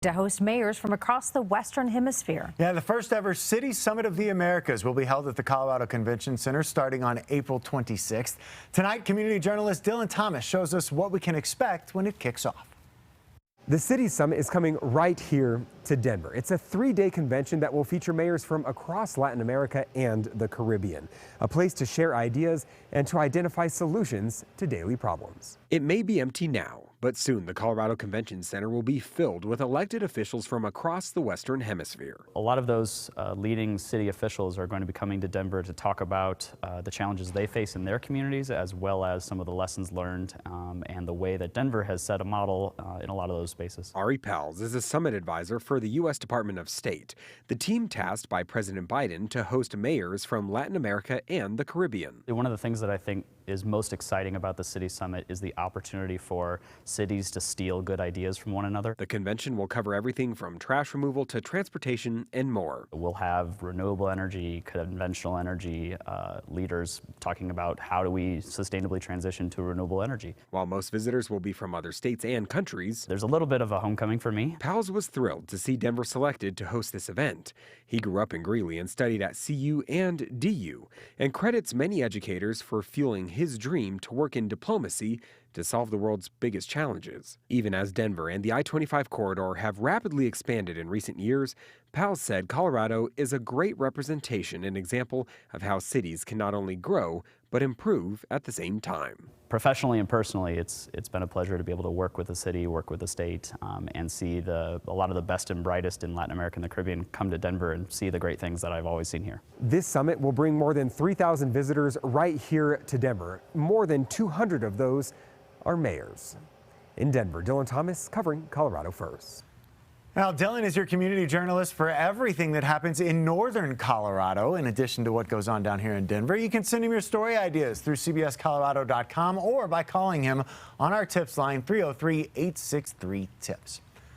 To host mayors from across the Western Hemisphere. Yeah, the first ever City Summit of the Americas will be held at the Colorado Convention Center starting on April 26th. Tonight, community journalist Dylan Thomas shows us what we can expect when it kicks off. The City Summit is coming right here to Denver. It's a three-day convention that will feature mayors from across Latin America and the Caribbean, a place to share ideas and to identify solutions to daily problems. It may be empty now, but soon the Colorado Convention Center will be filled with elected officials from across the Western Hemisphere. A lot of those leading city officials are going to be coming to Denver to talk about the challenges they face in their communities, as well as some of the lessons learned and the way that Denver has set a model in a lot of those spaces. Ari Pals is a summit advisor for the U.S. Department of State, the team tasked by President Biden to host mayors from Latin America and the Caribbean. One of the things that I think is most exciting about the City Summit is the opportunity for cities to steal good ideas from one another. The convention will cover everything from trash removal to transportation and more. We'll have renewable energy, conventional energy leaders talking about how do we sustainably transition to renewable energy. While most visitors will be from other states and countries, there's a little bit of a homecoming for me. Pals was thrilled to see Denver selected to host this event. He grew up in Greeley and studied at CU and DU, and credits many educators for fueling his dream to work in diplomacy to solve the world's biggest challenges. Even as Denver and the I-25 corridor have rapidly expanded in recent years, Pals said Colorado is a great representation and example of how cities can not only grow, but improve at the same time. Professionally and personally, it's been a pleasure to be able to work with the city, work with the state, and see a lot of the best and brightest in Latin America and the Caribbean come to Denver and see the great things that I've always seen here. This summit will bring more than 3,000 visitors right here to Denver. More than 200 of those are mayors. In Denver, Dylan Thomas covering Colorado First. Now, Dylan is your community journalist for everything that happens in northern Colorado, in addition to what goes on down here in Denver. You can send him your story ideas through cbscolorado.com or by calling him on our tips line 303-863-TIPS.